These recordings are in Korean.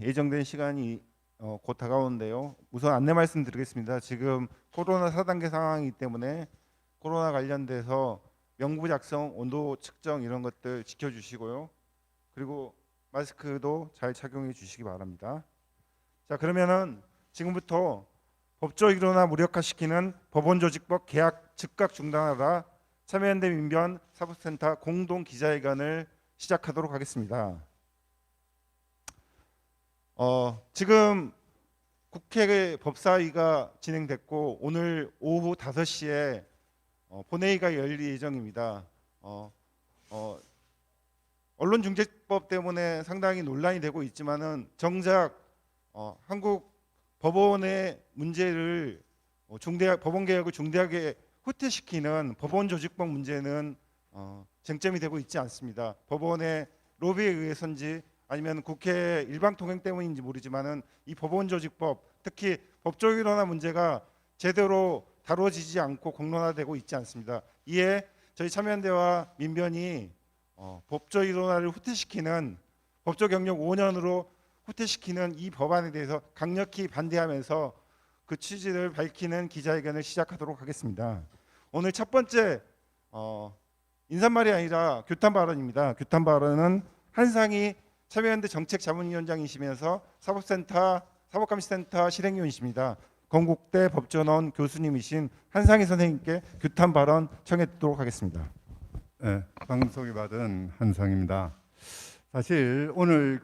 예정된 시간이 곧 다가오는데요. 우선 안내 말씀드리겠습니다. 지금 코로나 4단계 상황이기 때문에 코로나 관련돼서 명부 작성, 온도 측정 이런 것들 지켜주시고요. 그리고 마스크도 잘 착용해 주시기 바랍니다. 자, 그러면은 지금부터 법조 일원화 무력화시키는 법원조직법 계약 즉각 중단하라 참여연대 민변 사법센터 공동 기자회견을 시작하도록 하겠습니다. 지금 국회 법사위가 진행됐고 오늘 오후 5시에 본회의가 열릴 예정입니다. 언론중재법 때문에 상당히 논란이 되고 있지만은 정작 한국 법원의 문제를 법원 개혁을 중대하게 후퇴시키는 법원 조직법 문제는 쟁점이 되고 있지 않습니다. 법원의 로비에 의해서인지 아니면 국회 일방 통행 때문인지 모르지만은 이 법원 조직법, 특히 법조 일원화 문제가 제대로 다뤄지지 않고 공론화되고 있지 않습니다. 이에 저희 참여연대와 민변이 법조 일원화를 후퇴시키는 법조 경력 5년으로 후퇴시키는 이 법안에 대해서 강력히 반대하면서 그 취지를 밝히는 기자회견을 시작하도록 하겠습니다. 오늘 첫 번째 인사말이 아니라 규탄 발언입니다. 규탄 발언은 한상희 참여연대 정책자문위원장이시면서 사법감시센터 실행위원이십니다. 건국대 법전원 교수님이신 한상희 선생님께 규탄 발언 청해 듣도록 하겠습니다. 네, 방금 소개받은 한상입니다. 사실 오늘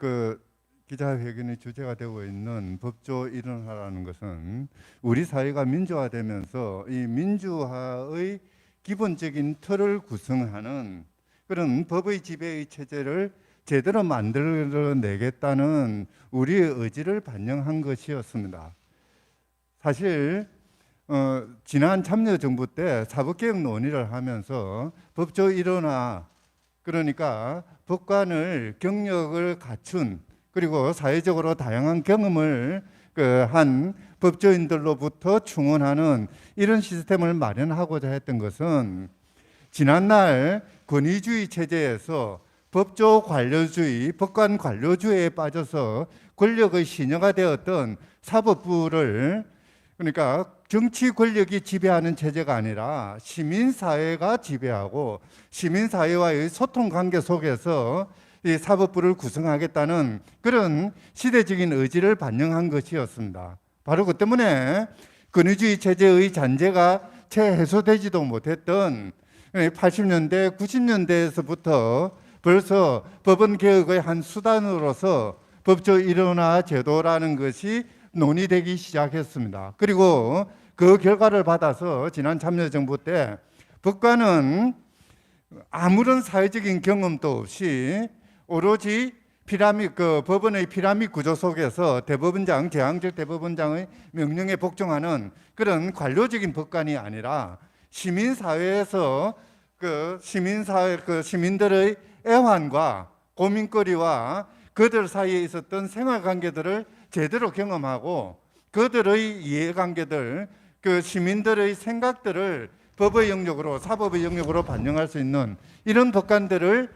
기자회견의 주제가 되고 있는 법조 일원화라는 것은 우리 사회가 민주화되면서 이 민주화의 기본적인 틀을 구성하는 그런 법의 지배의 체제를 제대로 만들어내겠다는 우리의 의지를 반영한 것이었습니다. 사실 지난 참여정부 때 사법개혁 논의를 하면서 법조 일원화, 그러니까 법관을 경력을 갖춘 그리고 사회적으로 다양한 경험을 한 법조인들로부터 충원하는 이런 시스템을 마련하고자 했던 것은 지난날 권위주의 체제에서 법조 관료주의, 법관 관료주의에 빠져서 권력의 신여가 되었던 사법부를, 그러니까 정치 권력이 지배하는 체제가 아니라 시민사회가 지배하고 시민사회와의 소통 관계 속에서 이 사법부를 구성하겠다는 그런 시대적인 의지를 반영한 것이었습니다. 바로 그 때문에 권위주의 체제의 잔재가 채 해소되지도 못했던 80년대, 90년대에서부터 벌써 법원 개혁의 한 수단으로서 법조 일원화 제도라는 것이 논의되기 시작했습니다. 그리고 그 결과를 받아서 지난 참여정부 때 법관은 아무런 사회적인 경험도 없이 오로지 법원의 피라미드 구조 속에서 대법원장, 제왕적 대법원장의 명령에 복종하는 그런 관료적인 법관이 아니라 시민사회에서 시민들의 애환과 고민거리와 그들 사이에 있었던 생활관계들을 제대로 경험하고 그들의 이해관계들, 시민들의 생각들을 법의 영역으로, 사법의 영역으로 반영할 수 있는 이런 법관들을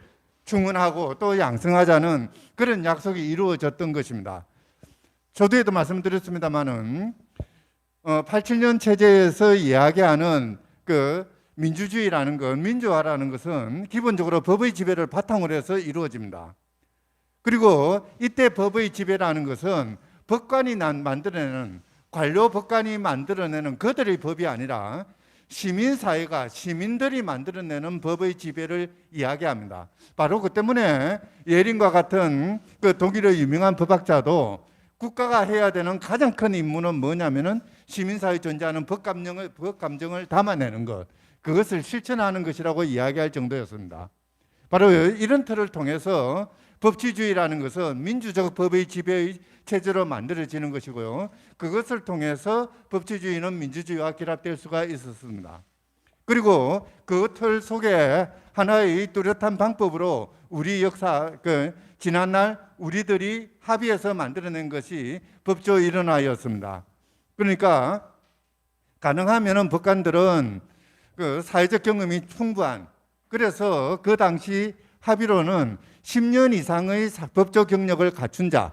충원하고 또 양성하자는 그런 약속이 이루어졌던 것입니다. 저도에도 말씀드렸습니다마는 87년 체제에서 이야기하는 민주주의라는 것, 민주화라는 것은 기본적으로 법의 지배를 바탕으로 해서 이루어집니다. 그리고 이때 법의 지배라는 것은 법관이 만들어내는, 관료 법관이 만들어내는 그들의 법이 아니라 시민사회가, 시민들이 만들어내는 법의 지배를 이야기합니다. 바로 그 때문에 예린과 같은 독일의 유명한 법학자도 국가가 해야 되는 가장 큰 임무는 뭐냐면은 시민사회에 존재하는 법감정을 담아내는 것, 그것을 실천하는 것이라고 이야기할 정도였습니다. 바로 이런 틀을 통해서 법치주의라는 것은 민주적 법의 지배의 체제로 만들어지는 것이고요. 그것을 통해서 법치주의는 민주주의와 결합될 수가 있었습니다. 그리고 그 틀 속에 하나의 뚜렷한 방법으로 우리 역사, 지난날 우리들이 합의해서 만들어낸 것이 법조 일원화였습니다. 그러니까 가능하면 법관들은 사회적 경험이 풍부한, 그래서 그 당시 합의로는 10년 이상의 법조 경력을 갖춘 자,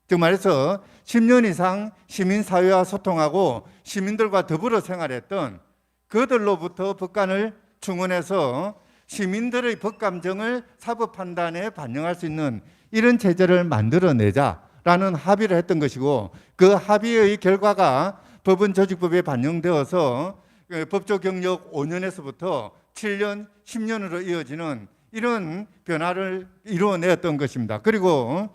즉 말해서 10년 이상 시민사회와 소통하고 시민들과 더불어 생활했던 그들로부터 법관을 충원해서 시민들의 법감정을 사법 판단에 반영할 수 있는 이런 체제를 만들어내자라는 합의를 했던 것이고, 그 합의의 결과가 법원 조직법에 반영되어서 법조 경력 5년에서부터 7년, 10년으로 이어지는 이런 변화를 이루어냈던 것입니다. 그리고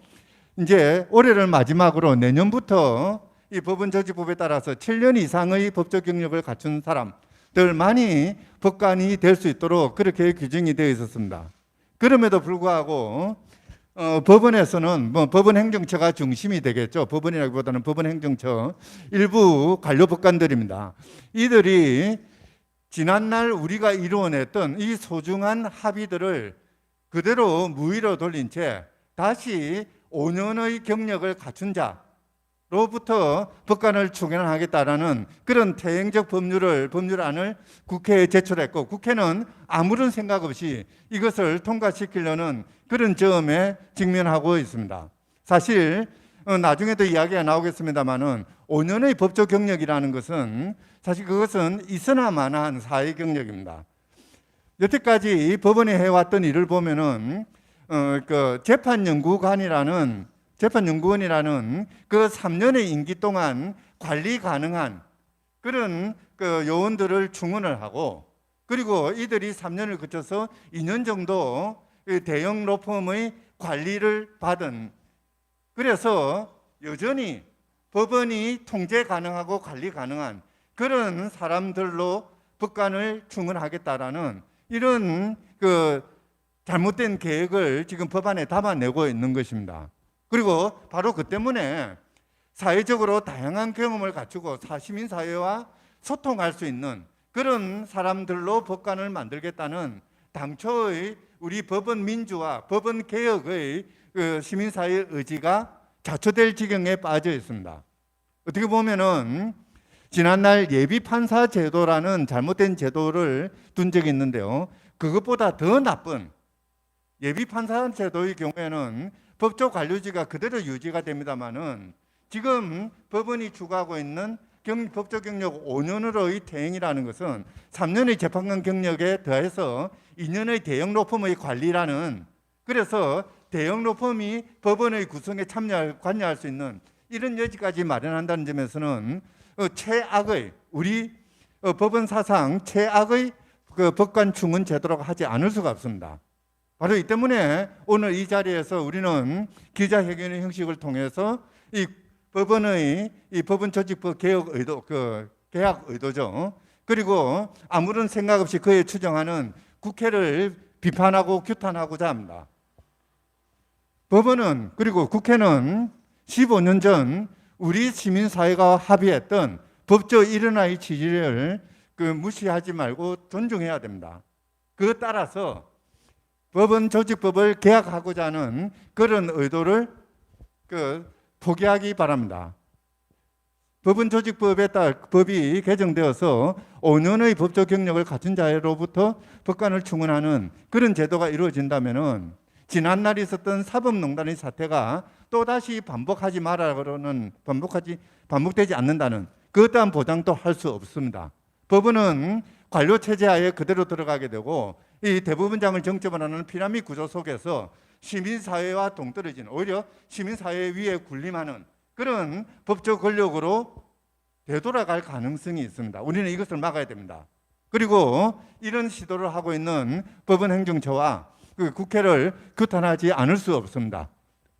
이제 올해를 마지막으로 내년부터 이 법원 조직법에 따라서 7년 이상의 법조 경력을 갖춘 사람들만이 법관이 될 수 있도록 그렇게 규정이 되어 있었습니다. 그럼에도 불구하고 법원에서는 법원 행정처가 중심이 되겠죠. 법원이라기보다는 법원 행정처 일부 관료 법관들입니다. 이들이 지난날 우리가 이루어냈던 이 소중한 합의들을 그대로 무위로 돌린 채 다시 5년의 경력을 갖춘 자로부터 법관을 충원하겠다라는 그런 태행적 법률안을 국회에 제출했고, 국회는 아무런 생각 없이 이것을 통과시키려는 그런 점에 직면하고 있습니다. 사실 나중에도 이야기가 나오겠습니다만은 5년의 법조 경력이라는 것은 사실 그것은 있으나 마나한 사회 경력입니다. 여태까지 법원이 해왔던 일을 보면은 그 재판연구원이라는 그 3년의 임기 동안 관리 가능한 그런 그 요원들을 충원을 하고, 그리고 이들이 3년을 거쳐서 2년 정도 대형 로펌의 관리를 받은, 그래서 여전히 법원이 통제 가능하고 관리 가능한 그런 사람들로 법관을 충원하겠다라는 이런 그 잘못된 계획을 지금 법안에 담아내고 있는 것입니다. 그리고 바로 그 때문에 사회적으로 다양한 경험을 갖추고 시민사회와 소통할 수 있는 그런 사람들로 법관을 만들겠다는 당초의 우리 법원 민주화, 법원 개혁의 그 시민사회의 의지가 자초될 지경에 빠져 있습니다. 어떻게 보면은 지난날 예비판사 제도라는 잘못된 제도를 둔 적이 있는데요. 그것보다 더 나쁜 예비판사 제도의 경우에는 법조 관료지가 그대로 유지가 됩니다만은 지금 법원이 추구하고 있는 법조 경력 5년으로의 퇴행이라는 것은 3년의 재판관 경력에 더해서 2년의 대형 로펌의 관리라는, 그래서 대형 로펌이 법원의 구성에 관여할 수 있는 이런 여지까지 마련한다는 점에서는 최악의 우리 법원 사상 최악의 그 법관 충원 제도라고 하지 않을 수가 없습니다. 바로 이 때문에 오늘 이 자리에서 우리는 기자회견의 형식을 통해서 이 법원의 이 법원 조직법 개혁 의도, 개혁 의도죠. 그리고 아무런 생각 없이 그에 추정하는 국회를 비판하고 규탄하고자 합니다. 법원은, 그리고 국회는 15년 전 우리 시민사회가 합의했던 법조 일원화의 취지를 무시하지 말고 존중해야 됩니다. 그에 따라서 법원 조직법을 개혁하고자 하는 그런 의도를 포기하기 바랍니다. 법원 조직법에 따라 법이 개정되어서 5년의 법조 경력을 갖춘 자로부터 법관을 충원하는 그런 제도가 이루어진다면은 지난날 있었던 사법농단의 사태가 또다시 반복되지 않는다는 그 어떠한 보장도 할 수 없습니다. 법원은 관료 체제 하에 그대로 들어가게 되고 이 대법원장을 정점으로 하는 피라미드 구조 속에서 시민사회와 동떨어진, 오히려 시민사회 위에 군림하는 그런 법적 권력으로 되돌아갈 가능성이 있습니다. 우리는 이것을 막아야 됩니다. 그리고 이런 시도를 하고 있는 법원 행정처와 국회를 규탄하지 않을 수 없습니다.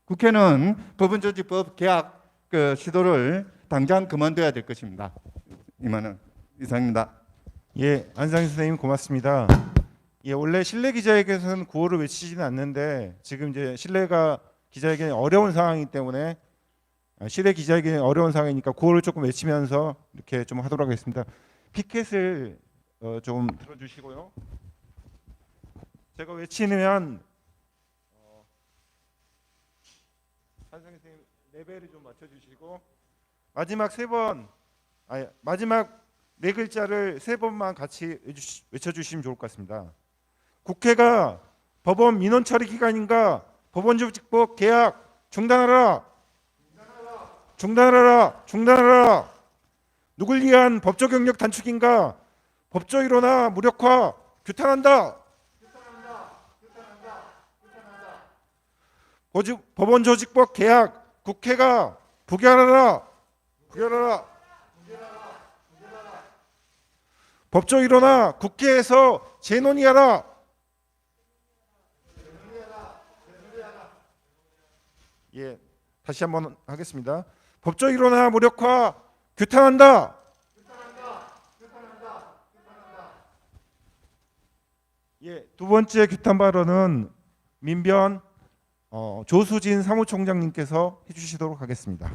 국회는 법원조직법 개혁 시도를 당장 그만둬야 될 것입니다. 이상입니다. 예, 안상희 선생님 고맙습니다. 예, 원래 실내 기자회견에서는 구호를 외치지는 않는데 지금 이제 실내가 기자회견이 어려운 상황이기 때문에 실내 기자회견이 어려운 상황이니까 구호를 조금 외치면서 이렇게 좀 하도록 하겠습니다. 피켓을 좀 들어주시고요. 제가 외치면 안상희 선생님 레벨을 좀 맞춰주시고 마지막 마지막 네 글자를 세 번만 같이 외쳐주시면 좋을 것 같습니다. 국회가 법원 민원 처리 기관인가 법원조직법 개혁 중단하라. 중단하라! 중단하라! 누굴 위한 법조 경력 단축인가? 법조 일원화 무력화 규탄한다! 법원 조직법 개혁 국회가 부결하라! 부결하라! 법조 일원화 국회에서 재논의하라! 예, 다시 한번 하겠습니다. 법조 일원화 무력화 규탄한다. 예, 두 번째 규탄 발언은 민변 조수진 사무총장님께서 해주시도록 하겠습니다.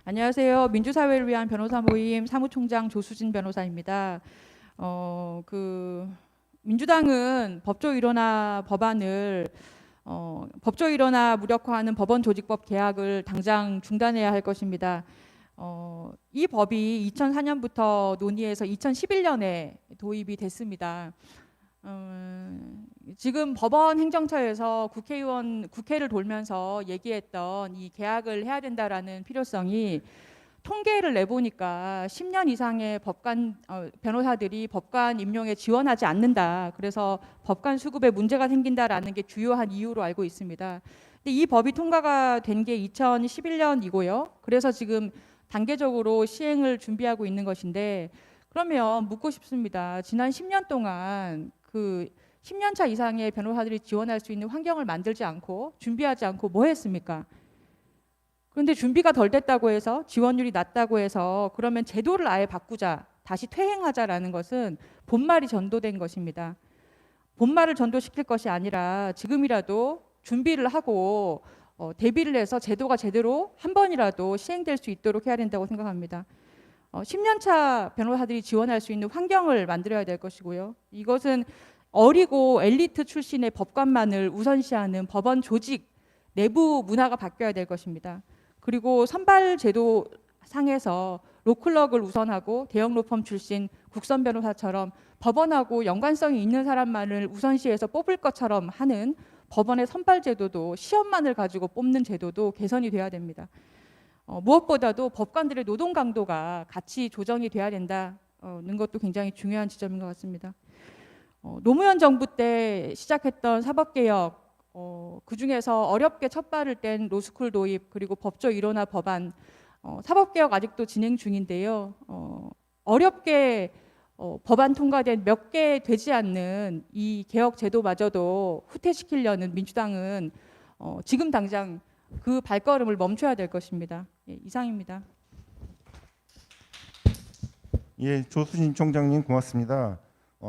안녕하세요. 민주사회를 위한 변호사 모임 사무총장 조수진 변호사입니다. 민주당은 법조 일원화 법안을 법조 일원화 무력화하는 법원 조직법 개혁을 당장 중단해야 할 것입니다. 이 법이 2004년부터 논의해서 2011년에 도입이 됐습니다. 지금 법원 행정처에서 국회를 돌면서 얘기했던 이 개혁을 해야 된다라는 필요성이 통계를 내보니까 10년 이상의 변호사들이 법관 임용에 지원하지 않는다. 그래서 법관 수급에 문제가 생긴다라는 게 주요한 이유로 알고 있습니다. 근데 이 법이 통과가 된 게 2011년이고요. 그래서 지금 단계적으로 시행을 준비하고 있는 것인데, 그러면 묻고 싶습니다. 지난 10년 동안 그 10년 차 이상의 변호사들이 지원할 수 있는 환경을 만들지 않고 준비하지 않고 뭐 했습니까? 그런데 준비가 덜 됐다고 해서 지원율이 낮다고 해서 그러면 제도를 아예 바꾸자, 다시 퇴행하자라는 것은 본말이 전도된 것입니다. 본말을 전도시킬 것이 아니라 지금이라도 준비를 하고 대비를 해서 제도가 제대로 한 번이라도 시행될 수 있도록 해야 된다고 생각합니다. 10년 차 변호사들이 지원할 수 있는 환경을 만들어야 될 것이고요. 이것은 어리고 엘리트 출신의 법관만을 우선시하는 법원 조직 내부 문화가 바뀌어야 될 것입니다. 그리고 선발 제도 상에서 로클럭을 우선하고 대형 로펌 출신 국선 변호사처럼 법원하고 연관성이 있는 사람만을 우선시해서 뽑을 것처럼 하는 법원의 선발 제도도, 시험만을 가지고 뽑는 제도도 개선이 돼야 됩니다. 무엇보다도 법관들의 노동 강도가 같이 조정이 돼야 된다는 것도 굉장히 중요한 지점인 것 같습니다. 노무현 정부 때 시작했던 사법개혁, 그중에서 어렵게 첫 발을 뗀 로스쿨 도입, 그리고 법조 일원화 법안, 사법개혁 아직도 진행 중인데요. 어렵게 법안 통과된 몇 개 되지 않는 이 개혁 제도마저도 후퇴시키려는 민주당은 지금 당장 그 발걸음을 멈춰야 될 것입니다. 예, 이상입니다. 예, 조수진 총장님 고맙습니다.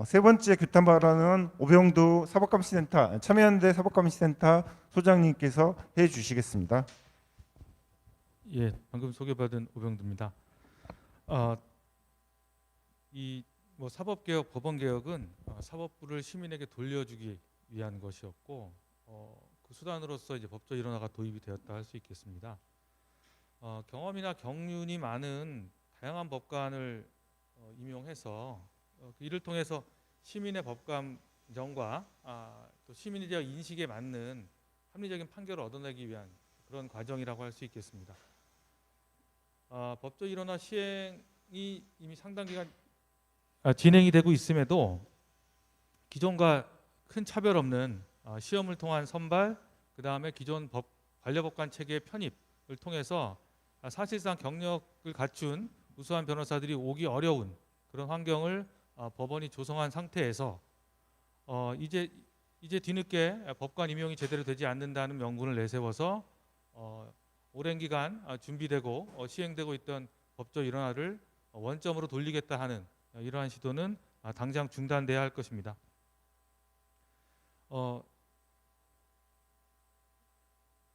세 번째 규탄 발언은 오병두 참여연대 사법감시센터 소장님께서 해주시겠습니다. 예, 방금 소개받은 오병두입니다. 이 사법개혁, 법원개혁은 사법부를 시민에게 돌려주기 위한 것이었고, 그 수단으로서 이제 법조 일원화가 도입이 되었다 할 수 있겠습니다. 경험이나 경륜이 많은 다양한 법관을 임용해서 이를 통해서 시민의 법감정과 또 시민에 대한 인식에 맞는 합리적인 판결을 얻어내기 위한 그런 과정이라고 할 수 있겠습니다. 법조 일원화 시행이 이미 상당 기간 진행이 되고 있음에도 기존과 큰 차별 없는 시험을 통한 선발, 그 다음에 기존 관료법관 체계의 편입을 통해서 사실상 경력을 갖춘 우수한 변호사들이 오기 어려운 그런 환경을 법원이 조성한 상태에서 이제 뒤늦게 법관 임용이 제대로 되지 않는다는 명분을 내세워서 오랜 기간 준비되고 시행되고 있던 법조 일원화를 원점으로 돌리겠다 하는 이러한 시도는 당장 중단돼야 할 것입니다.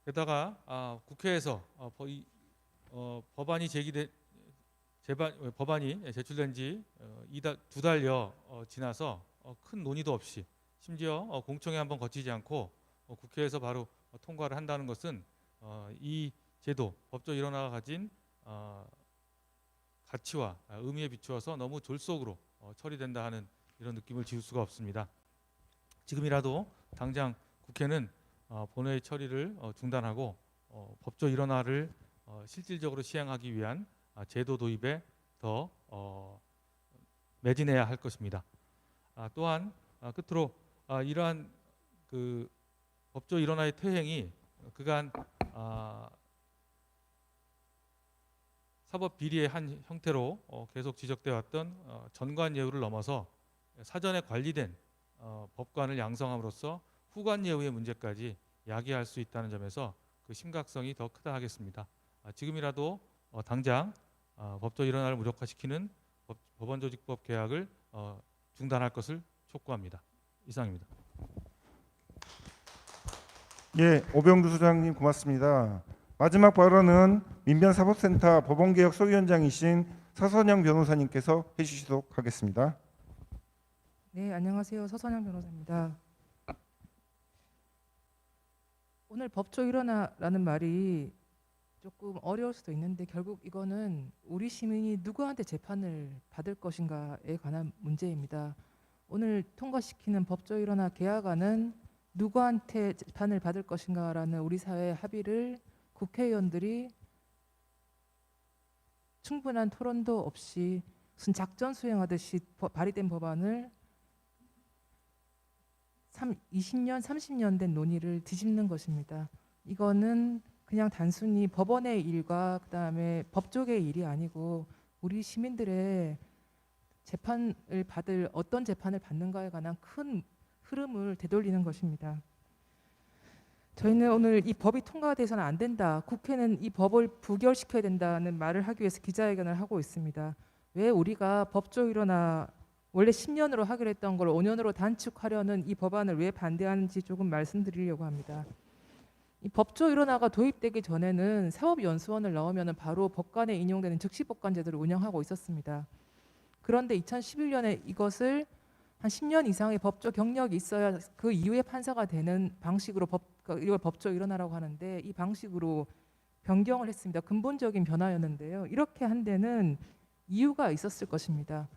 게다가 국회에서 법안이 법안이 제출된 지 2달여 지나서 큰 논의도 없이, 심지어 공청회 한번 거치지 않고 국회에서 바로 통과를 한다는 것은 이 제도, 법조 일원화가 가진 가치와 의미에 비추어서 너무 졸속으로 처리된다 하는 이런 느낌을 지울 수가 없습니다. 지금이라도 당장 국회는 본회의 처리를 중단하고 법조 일원화를 실질적으로 시행하기 위한 제도 도입에 더 매진해야 할 것입니다. 또한 끝으로 이러한 그 법조 일원화의 퇴행이 그간 사법 비리의 한 형태로 계속 지적되어 왔던 전관 예우를 넘어서 사전에 관리된 법관을 양성함으로써 후관 예우의 문제까지 야기할 수 있다는 점에서 그 심각성이 더 크다 하겠습니다. 지금이라도 당장 법조 일원화를 무력화시키는 법원조직법 개혁을 중단할 것을 촉구합니다. 이상입니다. 예, 오병두 소장님 고맙습니다. 마지막 발언은 민변사법센터 법원개혁 소위원장이신 서선영 변호사님께서 해주시도록 하겠습니다. 네, 안녕하세요. 서선영 변호사입니다. 오늘 법조 일원화라는 말이 조금 어려울 수도 있는데 결국 이거는 우리 시민이 누구한테 재판을 받을 것인가에 관한 문제입니다. 오늘 통과시키는 법조 일원화 개혁안은 누구한테 재판을 받을 것인가라는 우리 사회의 합의를 국회의원들이 충분한 토론도 없이 무슨 작전 수행하듯이 발의된 법안을 20년, 30년 된 논의를 뒤집는 것입니다. 이거는 그냥 단순히 법원의 일과 그다음에 법조계의 일이 아니고 우리 시민들의 재판을 받을 어떤 재판을 받는가에 관한 큰 흐름을 되돌리는 것입니다. 저희는 오늘 이 법이 통과돼서는 안 된다. 국회는 이 법을 부결시켜야 된다는 말을 하기 위해서 기자회견을 하고 있습니다. 왜 우리가 법조 일원화 원래 10년으로 하기로 했던 걸 5년으로 단축하려는 이 법안을 왜 반대하는지 조금 말씀드리려고 합니다. 이 법조 일원화가 도입되기 전에는 사법연수원을 넣으면 바로 법관에 인용되는 즉시법관 제도를 운영하고 있었습니다. 그런데 2011년에 이것을 한 10년 이상의 법조 경력이 있어야 그 이후에 판사가 되는 방식으로 이걸 법조 일원화라고 하는데 이 방식으로 변경을 했습니다. 근본적인 변화였는데요. 이렇게 한 데는 이유가 있었을 것입니다.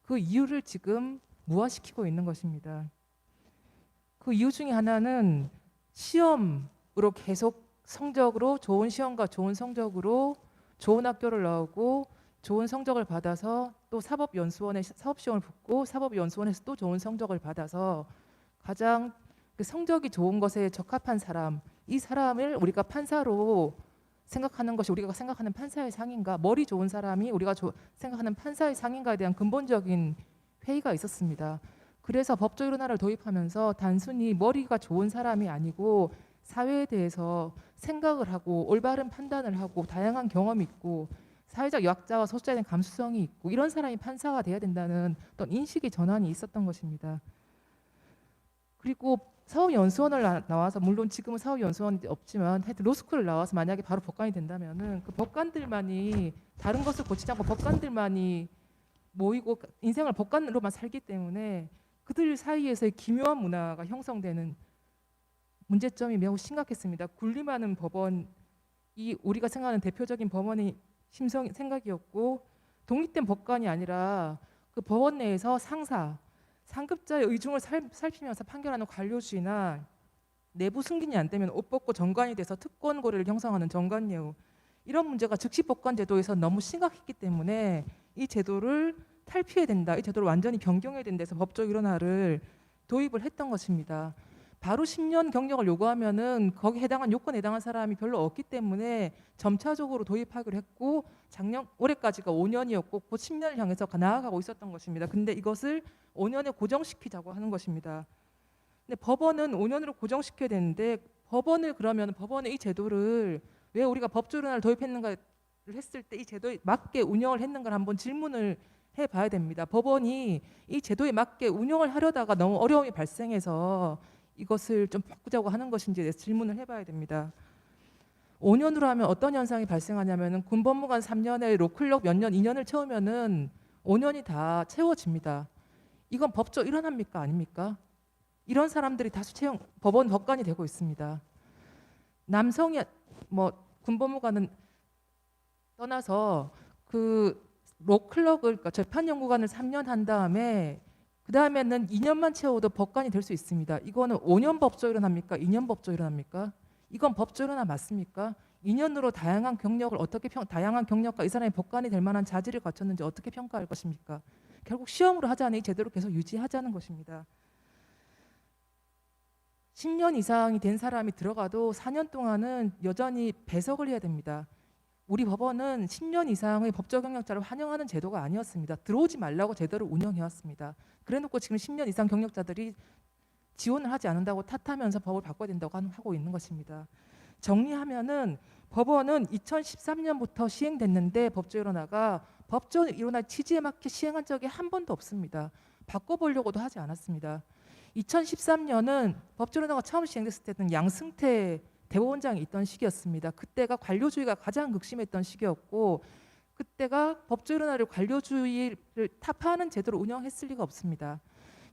그 이유를 지금 무화시키고 있는 것입니다. 그 이유 중에 하나는 시험으로 계속 성적으로 좋은 시험과 좋은 성적으로 좋은 학교를 나오고 좋은 성적을 받아서 또 사법연수원에 사법시험을 붙고 사법연수원에서 또 좋은 성적을 받아서 가장 그 성적이 좋은 것에 적합한 사람, 이 사람을 우리가 판사로 생각하는 것이 우리가 생각하는 판사의 상인가, 머리 좋은 사람이 우리가 생각하는 판사의 상인가에 대한 근본적인 회의가 있었습니다. 그래서 법조 일원화를 도입하면서 단순히 머리가 좋은 사람이 아니고 사회에 대해서 생각을 하고 올바른 판단을 하고 다양한 경험이 있고 사회적 약자와 소수자에 대한 감수성이 있고 이런 사람이 판사가 돼야 된다는 어떤 인식의 전환이 있었던 것입니다. 그리고 사법연수원을 나와서 물론 지금은 사법연수원이 없지만 하여튼 로스쿨을 나와서 만약에 바로 법관이 된다면은 그 법관들만이 다른 것을 고치지 않고 법관들만이 모이고 인생을 법관으로만 살기 때문에 그들 사이에서의 기묘한 문화가 형성되는 문제점이 매우 심각했습니다. 군림하는 법원이 우리가 생각하는 대표적인 법원의 생각이었고 독립된 법관이 아니라 그 법원 내에서 상급자의 의중을 살피면서 판결하는 관료주의나 내부 승진이 안 되면 옷 벗고 정관이 돼서 특권 고리를 형성하는 정관예우 이런 문제가 즉시법관 제도에서 너무 심각했기 때문에 이 제도를 탈피해야 된다. 이 제도를 완전히 변경해야 된다 해서 법조 일원화를 도입을 했던 것입니다. 바로 10년 경력을 요구하면은 거기에 해당한 요건에 해당한 사람이 별로 없기 때문에 점차적으로 도입하기로 했고 올해까지가 5년이었고 곧 10년을 향해서 나아가고 있었던 것입니다. 근데 이것을 5년에 고정시키자고 하는 것입니다. 근데 법원은 5년으로 고정시켜야 되는데 법원의 이 제도를 왜 우리가 법조 일원화를 도입했는가를 했을 때 이 제도에 맞게 운영을 했는가를 한번 질문을 해봐야 됩니다. 법원이 이 제도에 맞게 운영을 하려다가 너무 어려움이 발생해서 이것을 좀 바꾸자고 하는 것인지에 대해서 질문을 해봐야 됩니다. 5년으로 하면 어떤 현상이 발생하냐면은 군법무관 3년에 로클럭 몇 년, 2년을 채우면은 5년이 다 채워집니다. 이건 법조 일원화입니까? 아닙니까? 이런 사람들이 다수 법원 법관이 되고 있습니다. 남성이 군법무관은 떠나서 그 로클럭을 그러니까 재판 연구관을 3년 한 다음에 그 다음에는 2년만 채워도 법관이 될 수 있습니다. 이거는 5년 법조 일어납니까? 2년 법조 일어납니까? 이건 법조 일어나 맞습니까? 2년으로 다양한 경력을 다양한 경력과 이 사람이 법관이 될 만한 자질을 갖췄는지 어떻게 평가할 것입니까? 결국 시험으로 하지 않으니 제대로 계속 유지하자는 것입니다. 10년 이상이 된 사람이 들어가도 4년 동안은 여전히 배석을 해야 됩니다. 우리 법원은 10년 이상의 법조 경력자를 환영하는 제도가 아니었습니다. 들어오지 말라고 제대로 운영해왔습니다. 그래놓고 지금 10년 이상 경력자들이 지원을 하지 않는다고 탓하면서 법을 바꿔야 된다고 하고 있는 것입니다. 정리하면은 법원은 2013년부터 시행됐는데 법조 일원화가 법조 일원화 취지에 맞게 시행한 적이 한 번도 없습니다. 바꿔보려고도 하지 않았습니다. 2013년은 법조 일원화가 처음 시행됐을 때는 양승태 대법원장이 있던 시기였습니다. 그때가 관료주의가 가장 극심했던 시기였고 그때가 법조 일원화를 관료주의를 타파하는 제도로 운영했을 리가 없습니다.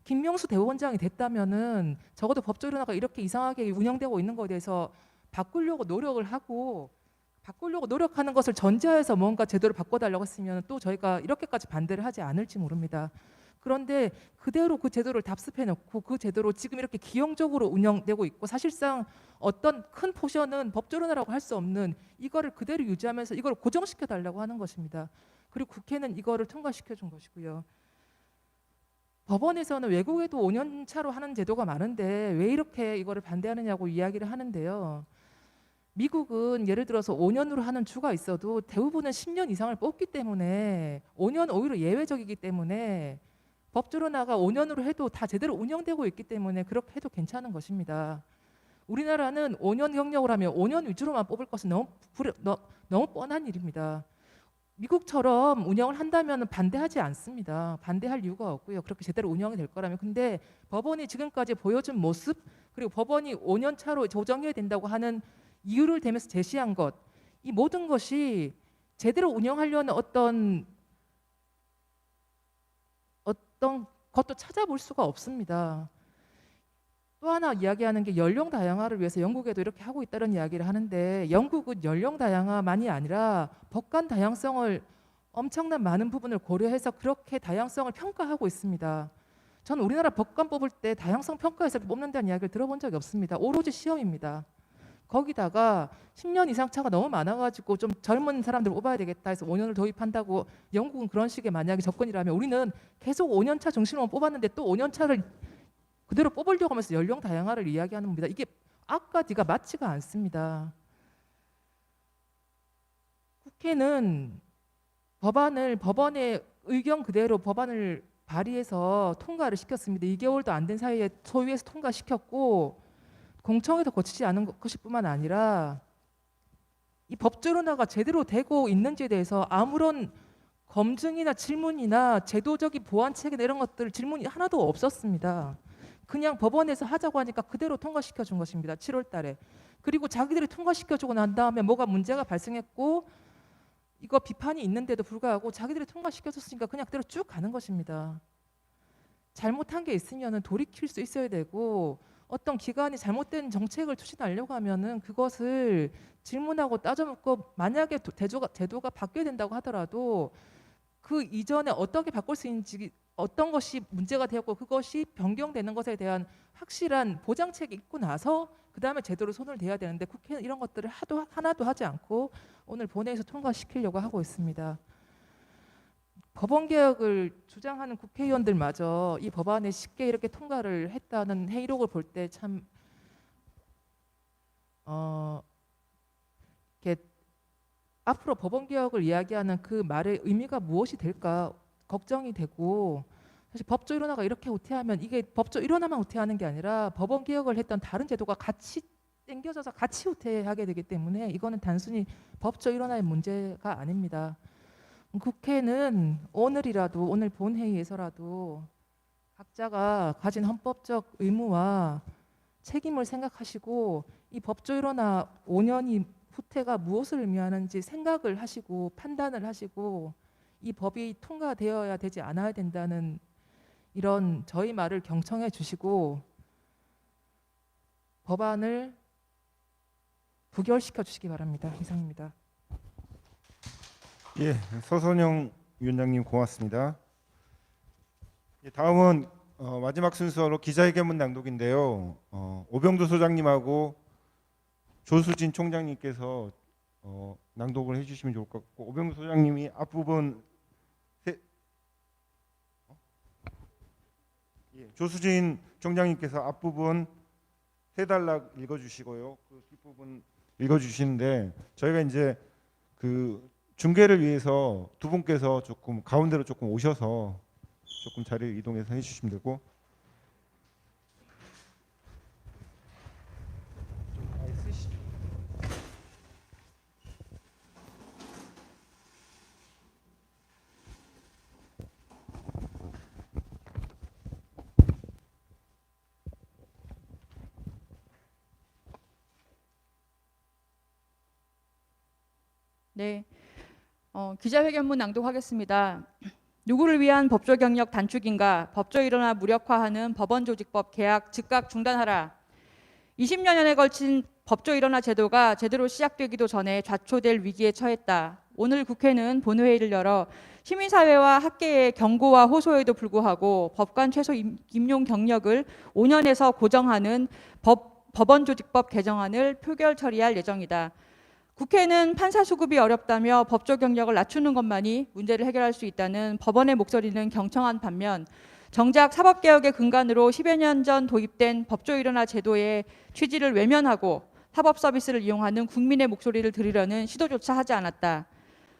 김명수 대법원장이 됐다면은 적어도 법조 일원화가 이렇게 이상하게 운영되고 있는 것에 대해서 바꾸려고 노력하는 것을 전제하에서 뭔가 제도를 바꿔달라고 했으면 또 저희가 이렇게까지 반대를 하지 않을지 모릅니다. 그런데 그대로 그 제도를 답습해놓고 그 제도로 지금 이렇게 기형적으로 운영되고 있고 사실상 어떤 큰 포션은 법조 일원화라고 할 수 없는 이거를 그대로 유지하면서 이걸 고정시켜 달라고 하는 것입니다. 그리고 국회는 이거를 통과시켜 준 것이고요. 법원에서는 외국에도 5년 차로 하는 제도가 많은데 왜 이렇게 이거를 반대하느냐고 이야기를 하는데요. 미국은 예를 들어서 5년으로 하는 주가 있어도 대부분은 10년 이상을 뽑기 때문에 5년 오히려 예외적이기 때문에 법조 일원화가 5년으로 해도 다 제대로 운영되고 있기 때문에 그렇게 해도 괜찮은 것입니다. 우리나라는 5년 경력을 하면 5년 위주로만 뽑을 것은 너무 뻔한 일입니다. 미국처럼 운영을 한다면 반대하지 않습니다. 반대할 이유가 없고요. 그렇게 제대로 운영이 될 거라면. 근데 법원이 지금까지 보여준 모습 그리고 법원이 5년 차로 조정해야 된다고 하는 이유를 대면서 제시한 것, 이 모든 것이 제대로 운영하려는 어떤 것도 찾아볼 수가 없습니다. 또 하나 이야기하는 게 연령 다양화를 위해서 영국에도 이렇게 하고 있다는 이야기를 하는데 영국은 연령 다양화만이 아니라 법관 다양성을 엄청난 많은 부분을 고려해서 그렇게 다양성을 평가하고 있습니다. 저는 우리나라 법관 뽑을 때 다양성 평가에서 뽑는다는 이야기를 들어본 적이 없습니다. 오로지 시험입니다. 거기다가 10년 이상 차가 너무 많아가지고 좀 젊은 사람들 뽑아야 되겠다 해서 5년을 도입한다고 영국은 그런 식의 만약에 접근이라면 우리는 계속 5년 차 중심으로 뽑았는데 또 5년 차를 그대로 뽑으려고 하면서 연령 다양화를 이야기하는 겁니다. 이게 아까 뒤가 맞지가 않습니다. 국회는 법원의 의견 그대로 법안을 발의해서 통과를 시켰습니다. 2개월도 안 된 사이에 소위에서 통과시켰고 공청회도 거치지 않은 것뿐만 아니라 이 법조 일원화가 제대로 되고 있는지에 대해서 아무런 검증이나 질문이나 제도적인 보완 체계나 이런 것들 질문이 하나도 없었습니다. 그냥 법원에서 하자고 하니까 그대로 통과시켜 준 것입니다. 7월 달에. 그리고 자기들이 통과시켜 주고 난 다음에 뭐가 문제가 발생했고 이거 비판이 있는데도 불구하고 자기들이 통과시켜 줬으니까 그냥 그대로 쭉 가는 것입니다. 잘못한 게 있으면 돌이킬 수 있어야 되고 어떤 기관이 잘못된 정책을 추진하려고 하면은 그것을 질문하고 따져묻고 만약에 제도가 바뀌어야 된다고 하더라도 그 이전에 어떻게 바꿀 수 있는지 어떤 것이 문제가 되었고 그것이 변경되는 것에 대한 확실한 보장책이 있고 나서 그 다음에 제대로 손을 대야 되는데 국회는 이런 것들을 하나도 하지 않고 오늘 본회의에서 통과시키려고 하고 있습니다. 법원개혁을 주장하는 국회의원들마저 이 법안에 쉽게 이렇게 통과를 했다는 회의록을 볼 때 참 이렇게 앞으로 법원개혁을 이야기하는 그 말의 의미가 무엇이 될까 걱정이 되고 사실 법조 일원화가 이렇게 후퇴하면 이게 법조 일원화만 후퇴하는 게 아니라 법원개혁을 했던 다른 제도가 같이 땡겨져서 같이 후퇴하게 되기 때문에 이거는 단순히 법조 일원화의 문제가 아닙니다. 국회는 오늘 본회의에서라도 각자가 가진 헌법적 의무와 책임을 생각하시고 이 법조 일원화 5년이 후퇴가 무엇을 의미하는지 생각을 하시고 판단을 하시고 이 법이 통과되어야 되지 않아야 된다는 이런 저희 말을 경청해 주시고 법안을 부결시켜 주시기 바랍니다. 이상입니다. 예, 서선영 위원장님 고맙습니다. 다음은 마지막 순서로 기자회견문 낭독인데요. 오병두 소장님하고 조수진 총장님께서 낭독을 해주시면 좋을 것 같고, 오병두 소장님이 앞부분 조수진 총장님께서 앞부분 세 단락 읽어주시고요. 그 뒷부분 읽어주시는데 저희가 이제 그 중계를 위해서 두 분께서 조금 가운데로 조금 오셔서 조금 자리를 이동해서 해주시면 되고. 네, 기자회견문 낭독하겠습니다. 누구를 위한 법조 경력 단축인가? 법조 일원화 무력화하는 법원조직법 개혁 즉각 중단하라. 20여 년에 걸친 법조 일원화 제도가 제대로 시작되기도 전에 좌초될 위기에 처했다. 오늘 국회는 본회의를 열어 시민사회와 학계의 경고와 호소에도 불구하고 법관 최소 임용 경력을 5년에서 고정하는 법원조직법 개정안을 표결 처리할 예정이다. 국회는 판사 수급이 어렵다며 법조 경력을 낮추는 것만이 문제를 해결할 수 있다는 법원의 목소리는 경청한 반면, 정작 사법개혁의 근간으로 10여 년 전 도입된 법조 일원화 제도의 취지를 외면하고 사법 서비스를 이용하는 국민의 목소리를 들으려는 시도조차 하지 않았다.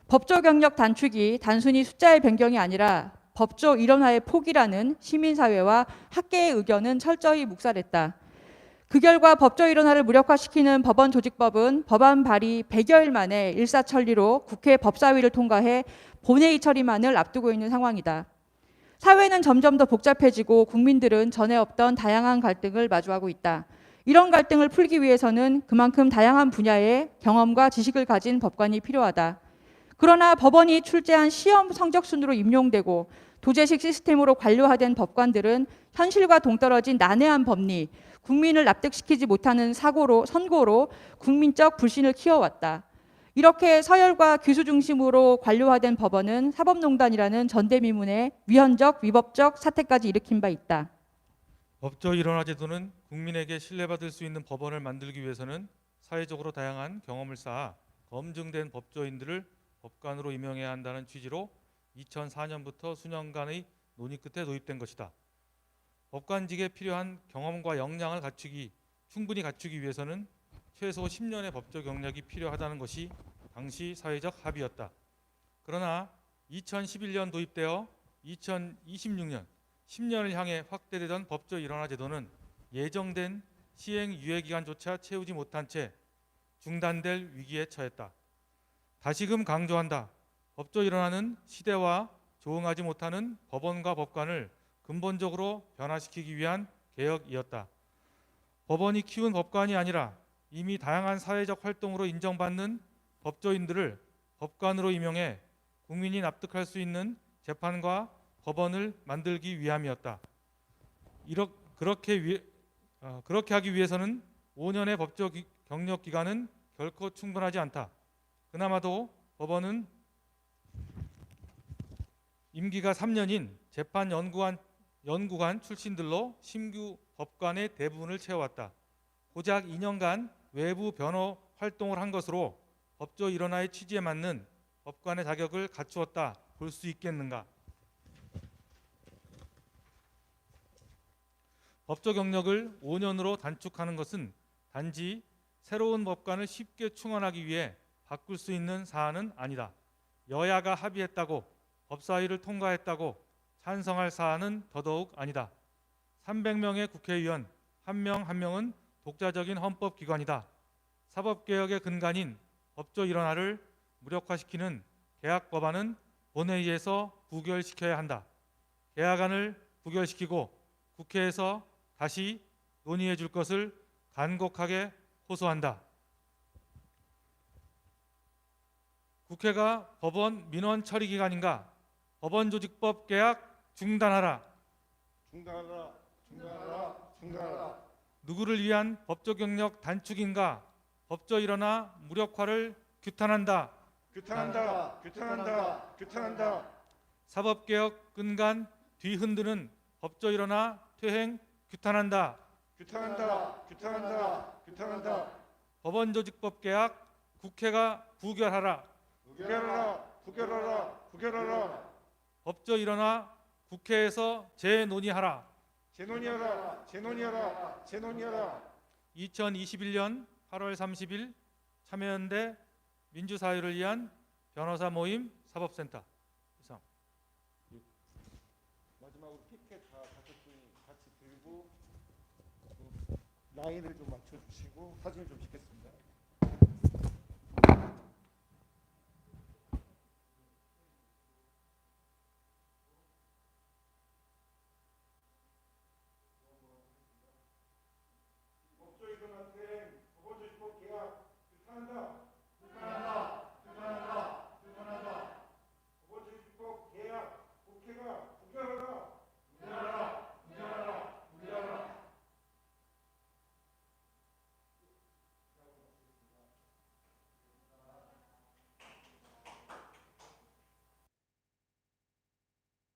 법조 경력 단축이 단순히 숫자의 변경이 아니라 법조 일원화의 포기라는 시민사회와 학계의 의견은 철저히 묵살했다. 그 결과 법조 일원화를 무력화시키는 법원조직법은 법안 발의 100여일 만에 일사천리로 국회 법사위를 통과해 본회의 처리만을 앞두고 있는 상황이다. 사회는 점점 더 복잡해지고 국민들은 전에 없던 다양한 갈등을 마주하고 있다. 이런 갈등을 풀기 위해서는 그만큼 다양한 분야의 경험과 지식을 가진 법관이 필요하다. 그러나 법원이 출제한 시험 성적 순으로 임용되고 도제식 시스템으로 관료화된 법관들은 현실과 동떨어진 난해한 법리, 국민을 납득시키지 못하는 선고로 국민적 불신을 키워왔다. 이렇게 서열과 귀수 중심으로 관료화된 법원은 사법농단이라는 전대미문의 위헌적, 위법적 사태까지 일으킨 바 있다. 법조 일원화 제도는 국민에게 신뢰받을 수 있는 법원을 만들기 위해서는 사회적으로 다양한 경험을 쌓아 검증된 법조인들을 법관으로 임명해야 한다는 취지로 2004년부터 수년간의 논의 끝에 도입된 것이다. 법관직에 필요한 경험과 역량을 충분히 갖추기 위해서는 최소 10년의 법조 경력이 필요하다는 것이 당시 사회적 합의였다. 그러나 2011년 도입되어 2026년 10년을 향해 확대되던 법조 일원화 제도는 예정된 시행 유예 기간조차 채우지 못한 채 중단될 위기에 처했다. 다시금 강조한다. 법조 일원화는 시대와 조응하지 못하는 법원과 법관을 근본적으로 변화시키기 위한 개혁이었다. 법원이 키운 법관이 아니라 이미 다양한 사회적 활동으로 인정받는 법조인들을 법관으로 임명해 국민이 납득할 수 있는 재판과 법원을 만들기 위함이었다. 그렇게 하기 위해서는 5년의 법조 경력 기간은 결코 충분하지 않다. 그나마도 법원은 임기가 3년인 재판 연구관 출신들로 신규 법관의 대부분을 채워왔다. 고작 2년간 외부 변호 활동을 한 것으로 법조 일원화의 취지에 맞는 법관의 자격을 갖추었다 볼 수 있겠는가? 법조 경력을 5년으로 단축하는 것은 단지 새로운 법관을 쉽게 충원하기 위해 바꿀 수 있는 사안은 아니다. 여야가 합의했다고 법사위를 통과했다고 찬성할 사안은 더더욱 아니다. 300명의 국회의원 한 명 한 명은 독자적인 헌법기관이다. 사법개혁의 근간인 법조 일원화를 무력화시키는 개혁법안은 본회의에서 부결시켜야 한다. 개혁안을 부결시키고 국회에서 다시 논의해 줄 것을 간곡하게 호소한다. 국회가 법원 민원 처리 기관인가? 법원조직법 개혁 중단하라. 중단하라. 중단하라. 중단하라. 누구를 위한 법조 경력 단축인가? 법조 일원화 무력화를 규탄한다. 규탄한다. 규탄한다. 규탄한다. 사법개혁 끈간 뒤흔드는 법조 일어나 퇴행 규탄한다. 규탄한다. 규탄한다. 규탄한다. 법원조직법 개혁 국회가 부결하라. 부결하라. 부결하라. 부결하라. 법조 일어나 국회에서 재논의하라. 재논의하라. 재논의하라. 재논의하라. 2021년 8월 30일 참여연대 민주사회를 위한 변호사 모임 사법센터 이상. 마지막으로 피켓 다 다섯 분이 같이 들고 라인을 좀 맞춰주시고 사진을 좀 찍겠습니다.